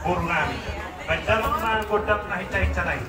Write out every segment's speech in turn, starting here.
Purna Gandalma godam na hica-hica naik.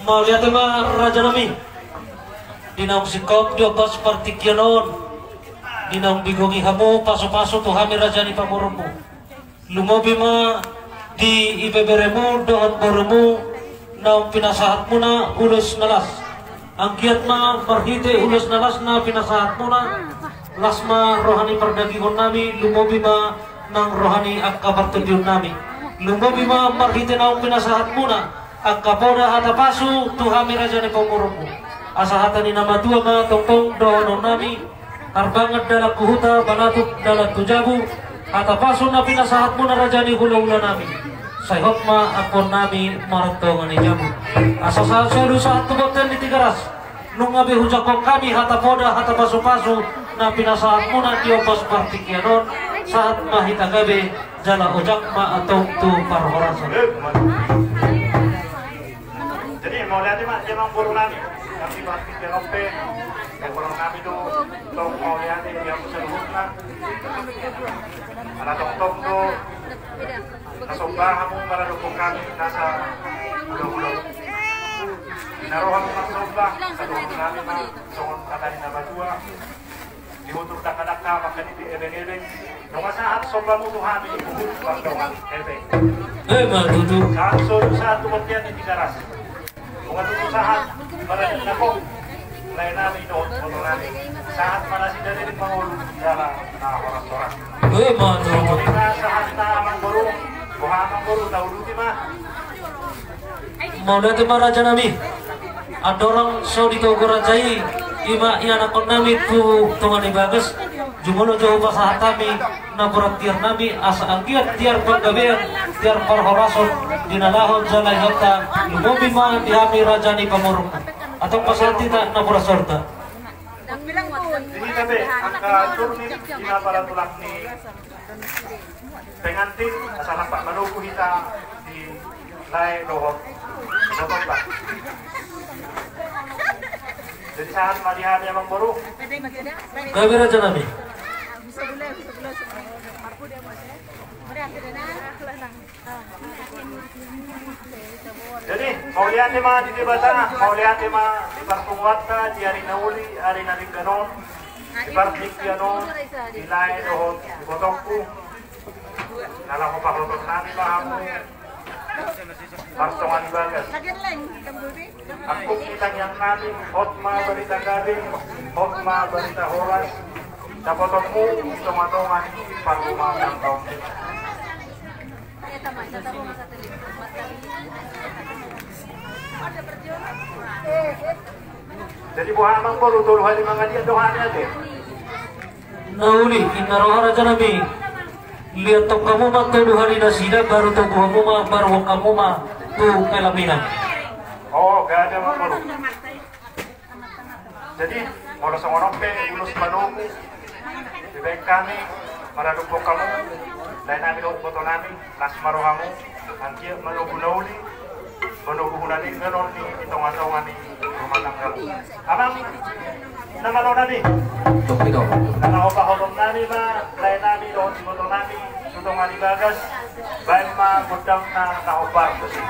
Mau lihat ma raja nami. Dinaung sikop dioba seperti kianon. Dinaung bigongi hamu paso-paso tuh hami raja ni pamurumu. Lumobi ma di ibeberemu dohot borumu naung pinasahat muna ulus nalas. Angkiat ma marhite ulus nalas na pinasahat muna. Lasma rohani perdagingon nami lumobi ma nang rohani akabar tujuan nami. Lumobi ma marhite naung pinasahat muna. Akapoda hatapasu tuhami raja ni pamurumu. Asahatan ni nama dua ma tongtong dohonon nami. Arbangat dalam kuhuta balatuk dalam tujabu. Hatapasu na pinasahat muna raja ni hula-hula nami. Sayhot ma akon nami marantongan ni jamu. Asasahan solu saat tuboten di Tigaras. Nung ngabi hujakong kami hatapoda hatapasu-pasu na pinasahat muna tiopos partikianon saat mahita gabi jala ojak ma atau tu parhorasan. Jadi mau lihat mak jangan buru nami. Kami pasti kelope. Yang buru nami tu tong mau lihat yang seluruhnya. Ada tong tu nasumba kamu para dukung kami nasa ulo-ulo. Narohan nasumba satu kami mah songon katanya nama dua. Dihutur daka-daka makan di ebeng-ebeng. Nung saat somba mo Tuhan ibuhut bang dongan ebeng. Duduk. Saat solo saat tumatian di Tigaras. Kung saat para nako lain namin doon motor namin. Saat para si dari Pangulo dala na orang-orang. Duduk. Saat na amang buru, buha amang buru dahulu di mah. Mau lihat ma raja nami. Ada orang so ditogorajai. Ima iyan akon nami tu tungan ibagas jumulo jauh pasahat kami na berat tiar nami asa angkiat tiar paggabian tiar parhorason dinalahon jalay hota lumobi ma dihami raja ni pamurung atau pasahat kita na berat sorta. Ini tabi angka turun ina para tulak ni pengantin asal Pak Manuku kita di lay dohot dohot. Jadi saat melihat yang baru, Gabi raja nami. Jadi mau lihat tema di debatan, mau lihat tema di pertemuan di hari nauli, hari nari ganon, di partik ganon, di lain dohot di potongku, dalam pahlawan nami bahamu. Martongan ibagas. Aku kita yang nami, hotma berita gading, hotma berita horas. Dapotongmu, tong-tongan, paruma yang tahun ini. Jadi buah amang baru tuluh hari mga dia dohannya deh. Nauli inaroha raja nami. Lihat tong kamu mah tuh hari nasida baru tuh kamu mah baru kamu mah tuh pelaminan. Oh, gak ada mang baru. Jadi kalau sama nompe ulus manunggu di baik kami maradugbo kamu lain namin o boto namin las marohamu angkia manunggu nauli manunggu hunani ganon ni itong asawan ni rumah tangga. Amang namano nami. Nanaopahulong nami ba lain nami doon si boto nami sudong alibagas baik ma gudang na naopar kasi.